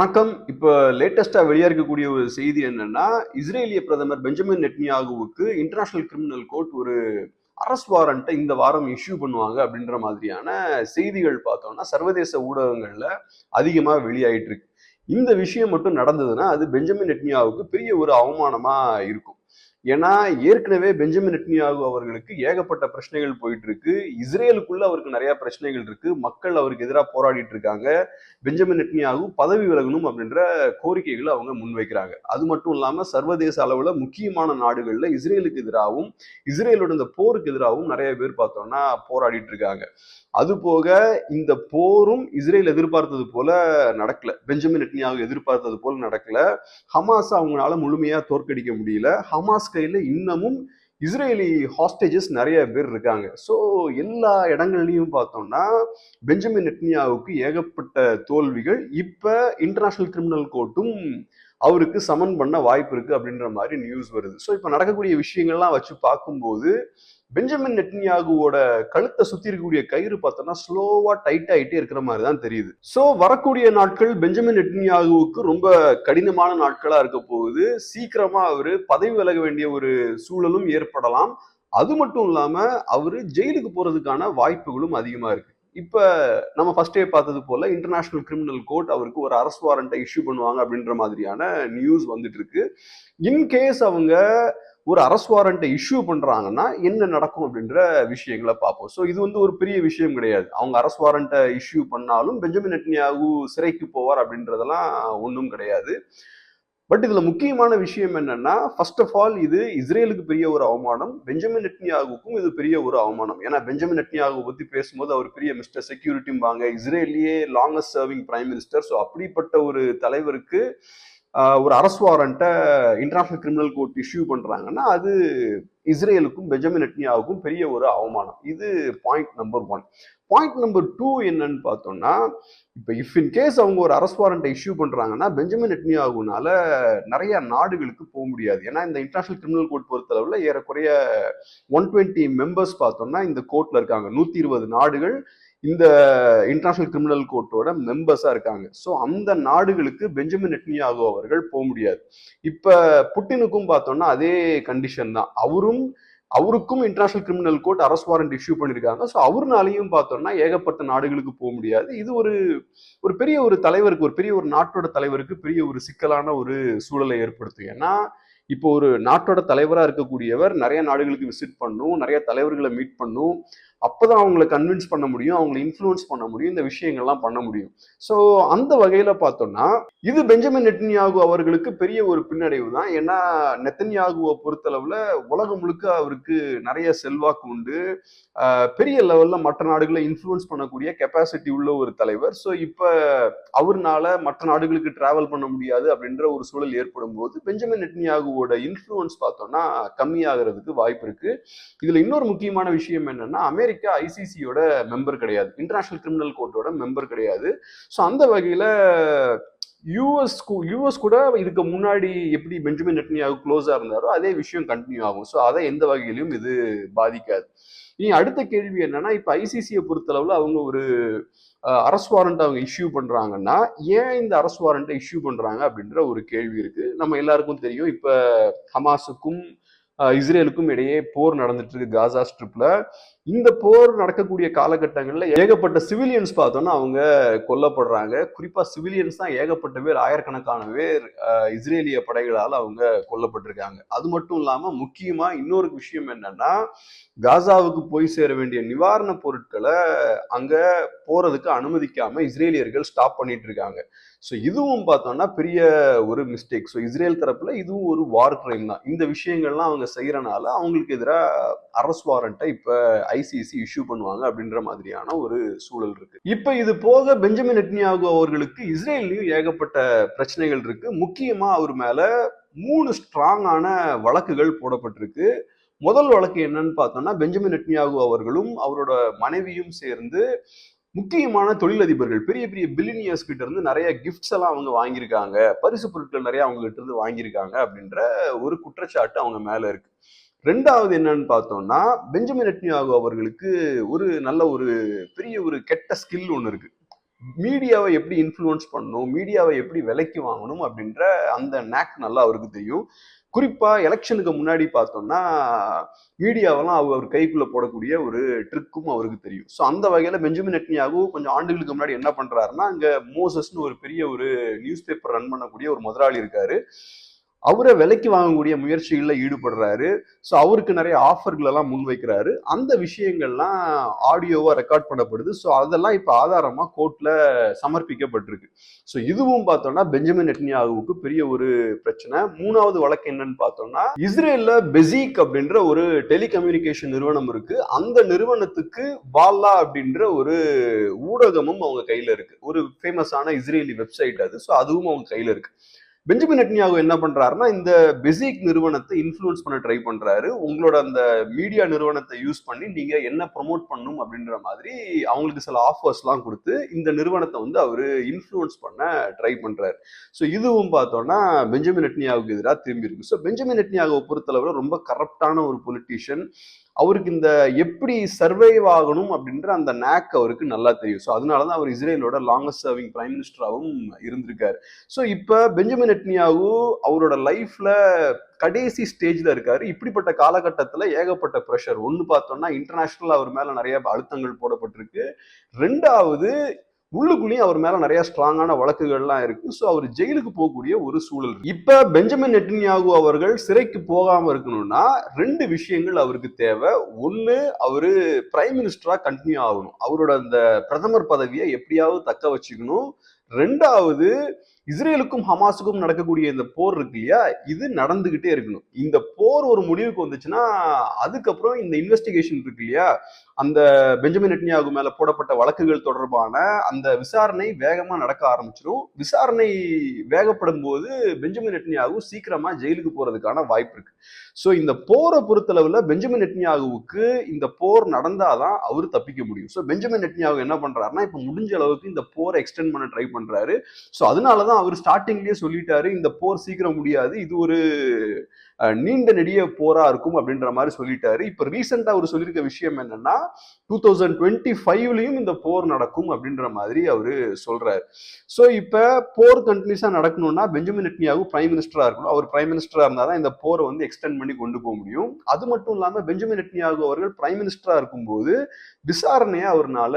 வணக்கம். இப்ப லேட்டஸ்ட்டா வெளியா இருக்கக்கூடிய ஒரு செய்தி என்னன்னா, இஸ்ரேலிய பிரதமர் பெஞ்சமின் நெட்னியாகுவுக்கு இன்டர்நேஷனல் கிரிமினல் கோர்ட் ஒரு அரெஸ்ட் வாரண்ட்ட இந்த வாரம் இஷ்யூ பண்ணுவாங்க அப்படின்ற மாதிரியான செய்திகள் பார்த்தோம்னா, சர்வதேச ஊடகங்கள்ல அதிகமா வெளியாயிட்டு இருக்கு. இந்த விஷயம் மட்டும் நடந்ததுன்னா, அது பெஞ்சமின் நெட்னியாவுக்கு பெரிய ஒரு அவமானமா இருக்கும். ஏன்னா, ஏற்கனவே பெஞ்சமின் நெட்னியாகு அவர்களுக்கு ஏகப்பட்ட பிரச்சனைகள் போயிட்டு இருக்கு. இஸ்ரேலுக்குள்ள அவருக்கு நெறைய பிரச்சனைகள் இருக்கு. மக்கள் அவருக்கு எதிரா போராடிட்டு இருக்காங்க. பெஞ்சமின் நெட்னியாகு பதவி விலகணும் அப்படின்ற கோரிக்கைகளை அவங்க முன்வைக்கிறாங்க. அது மட்டும் இல்லாம சர்வதேச அளவுல முக்கியமான நாடுகள்ல இஸ்ரேலுக்கு எதிராகவும் இஸ்ரேலோட இந்த போருக்கு எதிராகவும் நிறைய பேர் பார்த்தோம்னா போராடிட்டு இருக்காங்க. அது போக இந்த போரும் இஸ்ரேல் எதிர்பார்த்தது போல நடக்கல. பெஞ்சமின் நெட்னியாகு எதிர்பார்த்தது போல நடக்கல. ஹமாஸ் அவங்களால முழுமையா தோற்கடிக்க முடியல. ஹமாஸ் கையில இன்னமும் இஸ்ரேலி ஹாஸ்டேஜஸ் நிறைய பேர் இருக்காங்க. ஸோ எல்லா இடங்கள்லையும் பார்த்தோம்னா பெஞ்சமின் நெட்னியாவுக்கு ஏகப்பட்ட தோல்விகள். இப்ப இன்டர்நேஷனல் கிரிமினல் கோர்ட்டும் அவருக்கு சமன் பண்ண வாய்ப்பு இருக்கு அப்படின்ற மாதிரி நியூஸ் வருது. ஸோ இப்ப நடக்கக்கூடிய விஷயங்கள்லாம் வச்சு பார்க்கும்போது பெஞ்சமின் நெட்னியாகுவோட கழுத்தை சுத்தி இருக்கக்கூடிய கயிறு பார்த்தோம்னா ஸ்லோவா டைட் ஆயிட்டே இருக்கிற மாதிரி தான் தெரியுது. ஸோ வரக்கூடிய நாட்கள் பெஞ்சமின் நெட்னியாகுவுக்கு ரொம்ப கடினமான நாட்களா இருக்க போகுது. சீக்கிரமா அவரு பதவி விலக வேண்டிய ஒரு சூழலும் ஏற்படலாம். அது மட்டும் இல்லாம அவரு ஜெயிலுக்கு போறதுக்கான வாய்ப்புகளும் அதிகமா இருக்கு. இப்ப நம்ம ஃபர்ஸ்டே பார்த்தது போல இன்டர்நேஷனல் கிரிமினல் கோர்ட் அவருக்கு ஒரு அரெஸ்ட் வாரண்ட்டை இஷ்யூ பண்ணுவாங்க அப்படின்ற மாதிரியான நியூஸ் வந்துட்டு இருக்கு. இன்கேஸ் அவங்க ஒரு அரெஸ்ட் வாரண்ட்டை இஷ்யூ பண்றாங்கன்னா என்ன நடக்கும் அப்படின்ற விஷயங்களை பார்ப்போம். ஸோ இது ஒரு பெரிய விஷயம் கிடையாது. அவங்க அரெஸ்ட் வாரண்ட்டை இஷ்யூ பண்ணாலும் பெஞ்சமின் நெட்னியாகு சிறைக்கு போவார் அப்படின்றதெல்லாம் ஒன்றும் கிடையாது. பட் இதுல முக்கியமான விஷயம் என்னன்னா, ஃபர்ஸ்ட் ஆஃப் ஆல் இது இஸ்ரேலுக்கு பெரிய ஒரு அவமானம். பெஞ்சமின் நெட்னியாகுவுக்கும் இது பெரிய ஒரு அவமானம். ஏன்னா பெஞ்சமின் நெட்னியாகு பத்தி பேசும்போது அவர் பெரிய மிஸ்டர் செக்யூரிட்டிம்பாங்க. இஸ்ரேலியே longest serving prime minister. So அப்படிப்பட்ட ஒரு தலைவருக்கு ஒரு அரெஸ்ட் வாரண்ட்டை இன்டர்நேஷனல் கிரிமினல் கோர்ட் இஷ்யூ பண்றாங்கன்னா அது இஸ்ரேலுக்கும் பெஞ்சமின் நெட்னியாவுக்கும் பெரிய ஒரு அவமானம். இது பாயிண்ட் நம்பர் 1. பாயிண்ட் நம்பர் 2 என்னன்னு பார்த்தோம்னா, இப்ப இஃப் இன் கேஸ் அவங்க ஒரு அரெஸ்ட் வாரண்ட்டை இஷ்யூ பண்றாங்கன்னா பெஞ்சமின் நெட்னியாகுனால நிறைய நாடுகளுக்கு போக முடியாது. ஏன்னா இந்த இன்டர்நேஷனல் கிரிமினல் கோர்ட் பொறுத்தளவுல ஏறக்குறைய 120 மெம்பர்ஸ் பார்த்தோம்னா இந்த கோர்ட்ல இருக்காங்க. 120 நாடுகள் இந்த இன்டர்நேஷனல் கிரிமினல் கோர்ட்டோட மெம்பர்ஸா இருக்காங்க. ஸோ அந்த நாடுகளுக்கு பெஞ்சமின் நெட்னியாகு அவர்கள் போக முடியாது. இப்ப புட்டினுக்கும் பார்த்தோம்னா அதே கண்டிஷன் தான். அவருக்கும் international criminal court arrest warrant issue பண்ணியிருக்காங்க. ஸோ அவருனாலையும் பார்த்தோம்னா ஏகப்பட்ட நாடுகளுக்கு போக முடியாது. இது ஒரு பெரிய ஒரு தலைவருக்கு, ஒரு பெரிய ஒரு நாட்டோட தலைவருக்கு பெரிய ஒரு சிக்கலான ஒரு சூழலை ஏற்படுத்தும். ஏன்னா இப்போ ஒரு நாட்டோட தலைவரா இருக்கக்கூடியவர் நிறைய நாடுகளுக்கு விசிட் பண்ணும், நிறைய தலைவர்களை மீட் பண்ணும். அப்பதான் அவங்களை கன்வின்ஸ் பண்ண முடியும், அவங்களை இன்ஃப்ளூயன்ஸ் பண்ண முடியும், இந்த விஷயங்கள்லாம் பண்ண முடியும். ஸோ அந்த வகையில பார்த்தோம்னா இது பெஞ்சமின் நெட்டன்யாகு அவர்களுக்கு பெரிய ஒரு பின்னடைவு தான். ஏன்னா நெத்தன்யாகுவை பொறுத்தளவுல உலகம் முழுக்க அவருக்கு நிறைய செல்வாக்கு உண்டு. பெரிய லெவல்ல மற்ற நாடுகளை இன்ஃப்ளூயன்ஸ் பண்ணக்கூடிய கெப்பாசிட்டி உள்ள ஒரு தலைவர். ஸோ இப்ப அவர்னால மற்ற நாடுகளுக்கு டிராவல் பண்ண முடியாது அப்படின்ற ஒரு சூழல் ஏற்படும் போது பெஞ்சமின் நெட்டன்யாகுவோட இன்ஃப்ளூயன்ஸ் பார்த்தோம்னா கம்மியாகிறதுக்கு வாய்ப்பு இருக்கு. இதுல இன்னொரு முக்கியமான விஷயம் என்னன்னா, அமெரிக்கா ஐசிசியோட மெம்பர் கிடையாது, இன்டர்நேஷனல் கிரிமினல் கோர்ட்டோட மெம்பர் கிடையாது. ஸோ அந்த வகையில யூஎஸ் கூட இதுக்கு முன்னாடி எப்படி பெஞ்சமின் நெட்டன்யாகு க்ளோஸா இருந்தாரோ அதே விஷயம் கண்டினியூ ஆகும். ஸோ அதை எந்த வகையிலும் இது பாதிக்காது. இனி அடுத்த கேள்வி என்னன்னா, இப்ப ஐசிசியை பொறுத்தளவுல அவங்க ஒரு அரெஸ்ட் வாரண்ட் அவங்க இஷ்யூ பண்றாங்கன்னா ஏன் இந்த அரெஸ்ட் வாரண்ட்டை இஷ்யூ பண்றாங்க அப்படின்ற ஒரு கேள்வி இருக்கு. நம்ம எல்லாருக்கும் தெரியும், இப்ப ஹமாஸுக்கும் இஸ்ரேலுக்கும் இடையே போர் நடந்துட்டு இருக்கு காசா ஸ்ட்ரிப்ல. இந்த போர் நடக்கக்கூடிய காலகட்டங்கள்ல ஏகப்பட்ட சிவிலியன்ஸ் பார்த்தோம்னா அவங்க கொல்லப்படுறாங்க. குறிப்பா சிவிலியன்ஸ் தான் ஏகப்பட்ட பேர், ஆயிரக்கணக்கான பேர் இஸ்ரேலிய படைகளால் அவங்க கொல்லப்பட்டிருக்காங்க. அது மட்டும் இல்லாம முக்கியமா இன்னொரு விஷயம் என்னன்னா, காசாவுக்கு போய் சேர வேண்டிய நிவாரண பொருட்களை அங்க போறதுக்கு அனுமதிக்காம இஸ்ரேலியர்கள் ஸ்டாப் பண்ணிட்டு இருக்காங்க. ஸோ இதுவும் பார்த்தோம்னா பெரிய ஒரு மிஸ்டேக். ஸோ இஸ்ரேல் தரப்புல இதுவும் ஒரு வார் கிரைம் தான். இந்த விஷயங்கள்லாம் அவங்க செய்யறனால அவங்களுக்கு எதிராக அரெஸ்ட் வாரண்ட்டை இப்ப ஐசிசி இஷ்யூ பண்ணுவாங்க அப்படின்ற மாதிரியான ஒரு சூழல் இருக்கு. இப்ப இது போக பெஞ்சமின் நெட்டன்யாகு அவர்களுக்கு இஸ்ரேல்லையும் ஏகப்பட்ட பிரச்சனைகள் இருக்கு. முக்கியமா அவர் மேல 3 ஸ்ட்ராங்கான வழக்குகள் போடப்பட்டிருக்கு. முதல் வழக்கு என்னன்னு பார்த்தோம்னா, பெஞ்சமின் நெட்டன்யாகு அவர்களும் அவரோட மனைவியும் சேர்ந்து முக்கியமான தொழிலதிபர்கள், பெரிய பெரிய பில்லினியர்ஸ் கிட்ட இருந்து நிறைய கிஃப்ட்ஸ் எல்லாம் அவங்க வாங்கியிருக்காங்க, பரிசு பொருட்கள் நிறைய அவங்க கிட்ட இருந்து வாங்கியிருக்காங்க அப்படின்ற ஒரு குற்றச்சாட்டு அவங்க மேல இருக்கு. ரெண்டாவது என்னன்னு பார்த்தோம்னா, பெஞ்சமின் நெட்டன்யாகு அவர்களுக்கு ஒரு நல்ல ஒரு பெரிய ஒரு கெட்ட ஸ்கில் ஒன்று இருக்கு. மீடியாவை எப்படி இன்ஃப்ளூயன்ஸ் பண்ணணும், மீடியாவை எப்படி விலைக்கு வாங்கணும் அப்படின்ற அந்த நேக் நல்லா அவருக்கு தெரியும். குறிப்பா எலெக்ஷனுக்கு முன்னாடி பார்த்தோம்னா மீடியாவெல்லாம் அவர் கைக்குள்ள போடக்கூடிய ஒரு ட்ரிக்கும் அவருக்கு தெரியும். ஸோ அந்த வகையில பெஞ்சமின் நெட்னியாகு கொஞ்சம் ஆண்டுகளுக்கு முன்னாடி என்ன பண்றாருன்னா, அங்க மோசஸ்னு ஒரு பெரிய ஒரு நியூஸ் பேப்பர் ரன் பண்ணக்கூடிய ஒரு முதலாளி இருக்காரு. அவரை விலைக்கு வாங்கக்கூடிய முயற்சிகளில் ஈடுபடுறாரு. ஸோ அவருக்கு நிறைய ஆஃபர்கள் எல்லாம் முன்வைக்கிறாரு. அந்த விஷயங்கள்லாம் ஆடியோவா ரெக்கார்ட் பண்ணப்படுது. ஸோ அதெல்லாம் இப்போ ஆதாரமா கோர்ட்ல சமர்ப்பிக்கப்பட்டிருக்கு. ஸோ இதுவும் பார்த்தோம்னா பெஞ்சமின் நெட்னியாகுவுக்கு பெரிய ஒரு பிரச்சனை. 3வது வழக்கு என்னன்னு பார்த்தோம்னா, இஸ்ரேல்ல பெசிக் அப்படின்ற ஒரு டெலிகம்யூனிகேஷன் நிறுவனம் இருக்கு. அந்த நிறுவனத்துக்கு வால்லா அப்படின்ற ஒரு ஊடகமும் அவங்க கையில இருக்கு. ஒரு ஃபேமஸான இஸ்ரேலி வெப்சைட் அது. ஸோ அதுவும் அவங்க கையில இருக்கு. பெஞ்சமின் நெட்னியாகு என்ன பண்றாருன்னா, இந்த பெசிக் நிறுவனத்தை இன்ஃப்ளூயன்ஸ் பண்ண ட்ரை பண்றாரு. உங்களோட அந்த மீடியா நிறுவனத்தை யூஸ் பண்ணி நீங்க என்ன ப்ரொமோட் பண்ணணும் அப்படின்ற மாதிரி அவங்களுக்கு சில ஆஃபர்ஸ்லாம் கொடுத்து இந்த நிறுவனத்தை வந்து அவரு இன்ஃப்ளூயன்ஸ் பண்ண ட்ரை பண்றாரு. ஸோ இதுவும் பார்த்தோம்னா பெஞ்சமின் நெட்னியாகுக்கு எதிராக திரும்பி இருக்கு. ஸோ பெஞ்சமின் நெட்னியாகுவை பொறுத்தளவுல ரொம்ப கரப்டான ஒரு பொலிட்டீஷியன். அவருக்கு இந்த எப்படி சர்வைவ் ஆகணும் அப்படின்ற அந்த நேக் அவருக்கு நல்லா தெரியும். ஸோ அதனாலதான் அவர் இஸ்ரேலோட லாங்கஸ்ட் சர்விங் பிரைம் மினிஸ்டராகவும் இருந்திருக்காரு. ஸோ இப்ப பெஞ்சமின் நெட்னியாகு அவரோட லைஃப்ல கடைசி ஸ்டேஜ்ல இருக்காரு. இப்படிப்பட்ட காலகட்டத்துல ஏகப்பட்ட ப்ரெஷர். ஒன்னு பார்த்தோம்னா இன்டர்நேஷனல் அவர் மேல நிறைய அழுத்தங்கள் போடப்பட்டிருக்கு. 2வது உள்ளுக்குள்ளேயும் அவர் மேல நிறைய ஸ்ட்ராங்கான வழக்குகள்லாம் இருக்கு. ஸோ அவர் ஜெயிலுக்கு போகக்கூடிய ஒரு சூழல். இப்ப பெஞ்சமின் நெட்டன்யாகு அவர்கள் சிறைக்கு போகாம இருக்கணும்னா 2 விஷயங்கள் அவருக்கு தேவை. ஒன்னு, அவரு பிரைம் மினிஸ்டரா கண்டினியூ ஆகணும். அவரோட அந்த பிரதமர் பதவியை எப்படியாவது தக்க வச்சுக்கணும். 2வது, இஸ்ரேலுக்கும் ஹமாஸுக்கும் நடக்கக்கூடிய இந்த போர் இருக்கு இல்லையா, இது நடந்துகிட்டே இருக்கணும். இந்த போர் ஒரு முடிவுக்கு வந்துச்சுன்னா அதுக்கப்புறம் இந்த இன்வெஸ்டிகேஷன் இருக்கு இல்லையா, அந்த பெஞ்சமின் நெட்டன்யாகு மேல போடப்பட்ட வழக்குகள் தொடர்பான அந்த விசாரணை வேகமா நடக்க ஆரம்பிச்சிடும். விசாரணை வேகப்படும் போது பெஞ்சமின் நெட்டன்யாகு சீக்கிரமா ஜெயிலுக்கு போறதுக்கான வாய்ப்பு இருக்கு. சோ இந்த போரை பொறுத்தளவுல பெஞ்சமின் நெட்டன்யாகுவுக்கு இந்த போர் நடந்தாதான் அவரு தப்பிக்க முடியும். சோ பெஞ்சமின் நெட்டன்யாகு என்ன பண்றாருன்னா, இப்ப முடிஞ்ச அளவுக்கு இந்த போரை எக்ஸ்டெண்ட் பண்ண ட்ரை பண்றாரு. சோ அதனாலதான் அவர் ஸ்டார்டிங்லயே சொல்லிட்டாரு, இந்த போர் சீக்கிரம் முடியாது, இது ஒரு நீண்ட நெடிய போரா இருக்கும் அப்படின்ற மாதிரி சொல்லிட்டாரு. இப்ப ரீசெண்டா அவர் சொல்லியிருக்க விஷயம் என்னன்னா, 2025லயும் இந்த போர் நடக்கும் அப்படின்ற மாதிரி அவரு சொல்றாரு. சோ இப்ப போர் கண்டினியூஸா நடக்கணும்னா பெஞ்சமின் நெட்டன்யாகு பிரைம் மினிஸ்டரா இருக்கணும். அவர் பிரைம் மினிஸ்டரா இருந்தாதான் இந்த போரை வந்து எக்ஸ்டெண்ட் பண்ணி கொண்டு போக முடியும். அது மட்டும் இல்லாம பெஞ்சமின் நெட்டன்யாகு அவர்கள் பிரைம் மினிஸ்டரா இருக்கும்போது விசாரணையை அவர்னால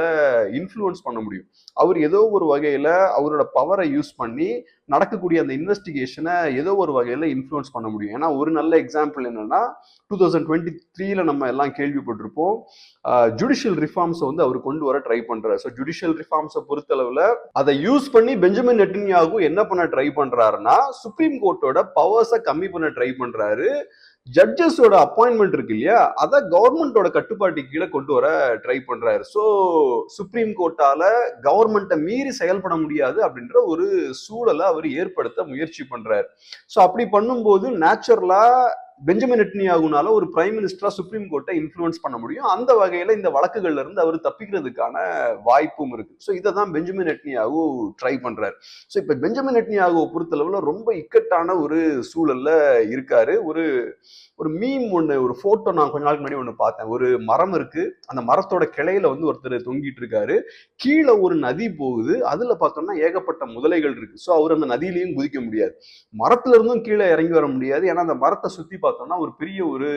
இன்ஃப்ளூயன்ஸ் பண்ண முடியும். அவர் ஏதோ ஒரு வகையில அவரோட பவரை யூஸ் பண்ணி நடக்கக்கூடிய அந்த இன்வெஸ்டிகேஷனை ஏதோ ஒரு வகையில இன்ஃப்ளூயன்ஸ் பண்ண முடியும். ஏன்னா ஒரு நல்ல எக்ஸாம்பிள் என்னன்னா, 2023ல நம்ம எல்லாம் கேள்விப்பட்டிருப்போம், ஜுடிஷியல் ரிஃபார்ம்ஸ் வந்து அவர் கொண்டு வர ட்ரை பண்றாரு. ஸோ ஜுடிஷியல் ரிஃபார்ம்ஸை பொறுத்தளவுல அதை யூஸ் பண்ணி பெஞ்சமின் நெட்டன்யாகு என்ன பண்ண ட்ரை பண்றாருன்னா, சுப்ரீம் கோர்ட்டோட பவர்ஸை கம்மி பண்ண ட்ரை பண்றாரு. ஜட்ஜஸோட அப்பாயின்மெண்ட் இருக்கு இல்லையா, அதை கவர்மெண்டோட கட்டுப்பாட்டு கீழே கொண்டு வர ட்ரை பண்றாரு. ஸோ சுப்ரீம் கோர்ட்டால கவர்மெண்ட்டை மீறி செயல்பட முடியாது அப்படின்ற ஒரு சூழலை அவர் ஏற்படுத்த முயற்சி பண்றாரு. ஸோ அப்படி பண்ணும்போது நேச்சுரலா பெஞ்சமின் நெட்டன்யாகுனால ஒரு பிரைம் மினிஸ்டரா சுப்ரீம் கோர்ட்டை இன்ஃப்ளூயன்ஸ் பண்ண முடியும். அந்த வகையில இந்த வழக்குகள்ல இருந்து அவர் தப்பிக்கிறதுக்கான வாய்ப்பும் இருக்கு. ஸோ இதை தான் பெஞ்சமின் நெட்டன்யாகு ட்ரை பண்றாரு. ஸோ இப்ப பெஞ்சமின் நெட்டன்யாகுவை பொறுத்தளவுல ரொம்ப இக்கட்டான ஒரு சூழல்ல இருக்காரு. ஒரு மீம் ஒண்ணு, ஒரு போட்டோ நான் கொஞ்ச நாளுக்கு முன்னாடி ஒண்ணு பார்த்தேன். ஒரு மரம் இருக்கு, அந்த மரத்தோட கிளையில வந்து ஒருத்தர் தொங்கிட்டு இருக்காரு. கீழே ஒரு நதி போகுது, அதுல பார்த்தோம்னா ஏகப்பட்ட முதலைகள் இருக்கு. ஸோ அவர் அந்த நதியிலையும் குதிக்க முடியாது, மரத்துல இருந்தும் கீழே இறங்கி வர முடியாது. ஏன்னா அந்த மரத்தை சுத்தி பார்த்தோம்னா ஒரு பெரிய ஒரு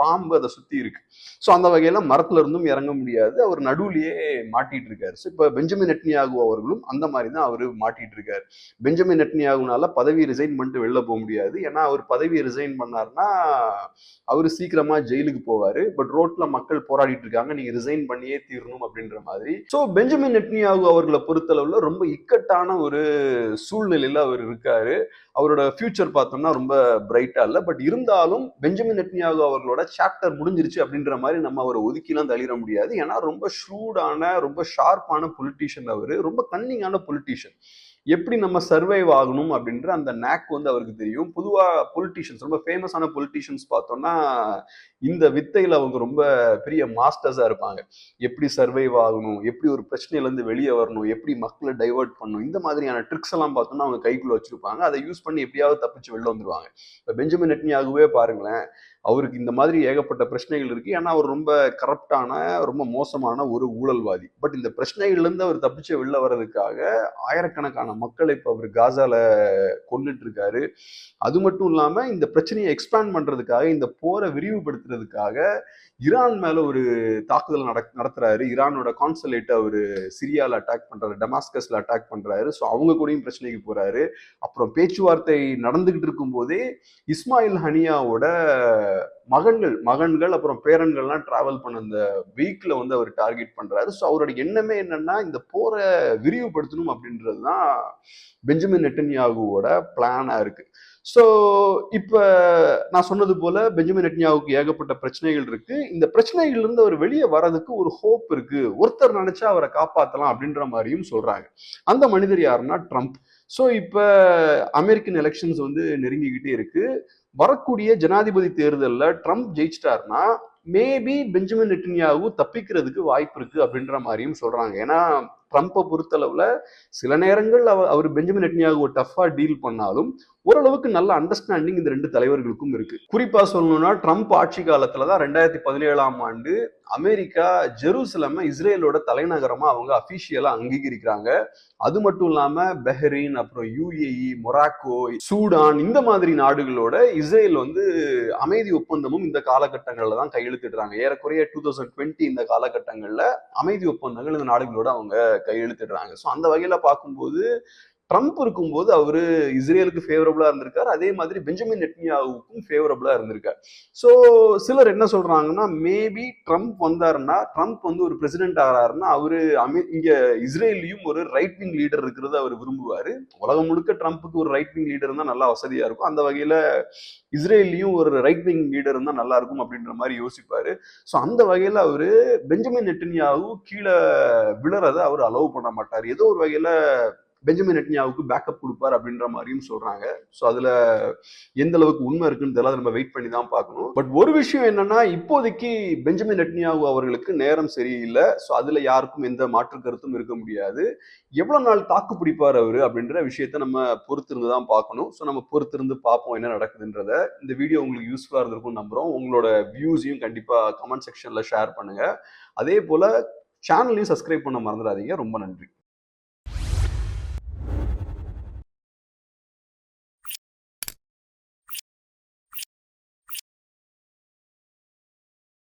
பாம்பு அதை சுத்தி இருக்கு. ஸோ அந்த வகையில மரத்துல இருந்தும் இறங்க முடியாது, அவர் நடுவுலயே மாட்டிட்டு இருக்காரு. ஸோ இப்ப பெஞ்சமின் நெட்டன்யாகு அவர்களும் அந்த மாதிரி தான் அவரு மாட்டிட்டு இருக்காரு. பெஞ்சமின் நெட்டன்யாகுனால பதவி ரிசைன் பண்ணிட்டு வெளில போக முடியாது. ஏன்னா அவர் பதவியை ரிசைன் பண்ணாருன்னா அவரு சீக்கிரமா ஜெயிலுக்கு போவாரு. பட் ரோட்ல மக்கள் போராடிட்டு இருக்காங்க, நீங்க ரிசைன் பண்ணியே தீரணும் அப்படின்ற மாதிரி. சோ பெஞ்சமின் நெட்டன்யாகு அவர்களை பொறுத்தளவுல ரொம்ப இக்கட்டான ஒரு சூழ்நிலையில அவர் இருக்காரு. அவரோட ஃபியூச்சர் பார்த்தோம்னா ரொம்ப பிரைட்டா இல்ல. பட் இருந்தாலும் பெஞ்சமின் நெட்டன்யாகு அவர்களோட சாப்டர் முடிஞ்சிருச்சு அப்படின்ற மாதிரி நம்ம அவரை ஒதுக்கிலாம் தள்ளிட முடியாது. ஏன்னா ரொம்ப ஷூடான, ரொம்ப ஷார்ப்பான பொலிட்டீஷியன் அவரு, ரொம்ப கன்னிங்கான பொலிட்டீஷியன். எப்படி நம்ம சர்வைவ் ஆகணும் அப்படின்ற அந்த நேக் வந்து அவருக்கு தெரியும். பொதுவா பொலிட்டீஷியன்ஸ், ரொம்ப ஃபேமஸான பொலிட்டீஷியன்ஸ் பார்த்தோம்னா இந்த வித்தையில அவங்க ரொம்ப பெரிய மாஸ்டர்ஸா இருப்பாங்க. எப்படி சர்வைவ் ஆகணும், எப்படி ஒரு பிரச்சனையில இருந்து வெளியே வரணும், எப்படி மக்களை டைவர்ட் பண்ணணும், இந்த மாதிரியான ட்ரிக்ஸ் எல்லாம் பார்த்தோம்னா அவங்க கைக்குள்ள வச்சிருப்பாங்க. அதை யூஸ் பண்ணி எப்படியாவது தப்பிச்சு வெளில வந்துருவாங்க. இப்ப பெஞ்சமின் நெட்டன்யாகுவே பாருங்களேன், அவருக்கு இந்த மாதிரி ஏகப்பட்ட பிரச்சனைகள் இருக்கு. ஏன்னா அவர் ரொம்ப கரப்டான, ரொம்ப மோசமான ஒரு ஊழல்வாதி. பட் இந்த பிரச்சனைகள்ல இருந்து அவர் தப்பிச்சு வெளில வர்றதுக்காக ஆயிரக்கணக்கான மக்களை இப்ப அவர் காசால கொன்னுட்டு இருக்காரு. அது மட்டும் இல்லாம இந்த பிரச்சனையை எக்ஸ்பேண்ட் பண்றதுக்காக, இந்த போரை விரிவுபடுத்துறதுக்காக ஈரான் மேல ஒரு தாக்குதல் நடத்துறாரு. ஈரானோட கான்சுலேட் அவரு சிரியால அட்டாக் பண்றாரு, டமாஸ்கஸ்ல அட்டாக் பண்றாரு. ஸோ அவங்க கூடயும் பிரச்சனைக்கு போறாரு. அப்புறம் பேச்சுவார்த்தை நடந்துகிட்டு இருக்கும் போதே இஸ்மாயில் ஹனியாவோட மகன்கள் அப்புறம் பேரன்கள்லாம் டிராவல் பண்ண அந்த வீக்ல வந்து அவர் டார்கெட் பண்றாரு. ஸோ அவரோட எண்ணமே என்னன்னா இந்த போரை விரிவுபடுத்தணும் அப்படின்றதுதான் பெஞ்சமின் நெட்டன்யாகுவோட பிளானா இருக்கு. ஸோ இப்ப நான் சொன்னது போல பெஞ்சமின் நெட்டன்யாகுக்கு ஏகப்பட்ட பிரச்சனைகள் இருக்கு. இந்த பிரச்சனைகள்ல இருந்து அவர் வெளியே வர்றதுக்கு ஒரு ஹோப் இருக்கு. ஒருத்தர் நினைச்சா அவரை காப்பாத்தலாம் அப்படின்ற மாதிரியும் சொல்றாங்க. அந்த மனிதர் யாருன்னா ட்ரம்ப். ஸோ இப்ப அமெரிக்கன் எலெக்ஷன்ஸ் வந்து நெருங்கிக்கிட்டே இருக்கு. வரக்கூடிய ஜனாதிபதி தேர்தலில் ட்ரம்ப் ஜெயிச்சிட்டாருன்னா மேபி பெஞ்சமின் நெட்டன்யாகு தப்பிக்கிறதுக்கு வாய்ப்பு இருக்கு அப்படின்ற மாதிரியும் சொல்றாங்க. ஏன்னா ட்ரம்ப்பை பொறுத்தளவுல சில நேரங்கள் அவர் பெஞ்சமின் நெட்டன்யாகு டஃபா டீல் பண்ணாலும் ஓரளவுக்கு நல்ல அண்டர்ஸ்டாண்டிங் இந்த ரெண்டு தலைவர்களுக்கும் இருக்கு. குறிப்பா சொல்லணும்னா ட்ரம்ப் ஆட்சி காலத்துலதான் 2017ஆம் ஆண்டு அமெரிக்கா ஜெருசலமை இஸ்ரேலோட தலைநகரமா அவங்க அபிஷியலா அங்கீகரிக்கிறாங்க. அது மட்டும் இல்லாம பஹ்ரைன், அப்புறம் யுஏஇ, மொராக்கோ, சூடான் இந்த மாதிரி நாடுகளோட இஸ்ரேல் வந்து அமைதி ஒப்பந்தமும் இந்த காலகட்டங்கள்ல தான் கையெழுத்திடுறாங்க. ஏறக்குறைய 2020 இந்த காலகட்டங்கள்ல அமைதி ஒப்பந்தங்கள் இந்த நாடுகளோட அவங்க கையெழுத்திடுறாங்க. ஸோ அந்த வகையில பார்க்கும்போது ட்ரம்ப் இருக்கும்போது அவரு இஸ்ரேலுக்கு ஃபேவரபிளா இருந்திருக்காரு. அதே மாதிரி பெஞ்சமின் நெட்டன்யாகுவுக்கும் ஃபேவரபிளா இருந்திருக்காரு. ஸோ சிலர் என்ன சொல்றாங்கன்னா மேபி ட்ரம்ப் வந்தாருன்னா, ட்ரம்ப் வந்து ஒரு பிரசிடென்ட் ஆகிறாருன்னா அவரு இங்க இஸ்ரேல்லையும் ஒரு ரைட் விங் லீடர் இருக்கிறது அவர் விரும்புவாரு. உலகம் முழுக்க ட்ரம்ப்புக்கு ஒரு ரைட் விங் லீடர் தான் நல்லா வசதியா இருக்கும். அந்த வகையில இஸ்ரேல்லையும் ஒரு ரைட் விங் லீடர் இருந்தா நல்லா இருக்கும் அப்படின்ற மாதிரி யோசிப்பாரு. ஸோ அந்த வகையில அவரு பெஞ்சமின் நெட்டன்யாகு கீழே விழறதை அவர் அலோவ் பண்ண மாட்டார். ஏதோ ஒரு வகையில பெஞ்சமின் நெட்டன்யாவுக்கு பேக்கப் கொடுப்பார் அப்படின்ற மாதிரியும் சொல்றாங்க. ஸோ அதுல எந்த அளவுக்கு உண்மை இருக்குன்னு தெரியல, நம்ம வெயிட் பண்ணி தான் பார்க்கணும். பட் ஒரு விஷயம் என்னன்னா இப்போதைக்கு பெஞ்சமின் நெட்டன்யாகு அவர்களுக்கு நேரம் சரியில்லை. ஸோ அதுல யாருக்கும் எந்த மாற்று கருத்தும் இருக்க முடியாது. எவ்வளவு நாள் தாக்கு பிடிப்பார் அவரு அப்படின்ற விஷயத்த நம்ம பொறுத்திருந்து தான் பார்க்கணும். ஸோ நம்ம பொறுத்திருந்து பார்ப்போம் என்ன நடக்குதுன்றத. இந்த வீடியோ உங்களுக்கு யூஸ்ஃபுல்லா இருந்திருக்கும் நம்புறோம். உங்களோட வியூஸையும் கண்டிப்பா கமெண்ட் செக்ஷன்ல ஷேர் பண்ணுங்க. அதே போல சேனலையும் சப்ஸ்கிரைப் பண்ண மறந்துடாதீங்க. ரொம்ப நன்றி.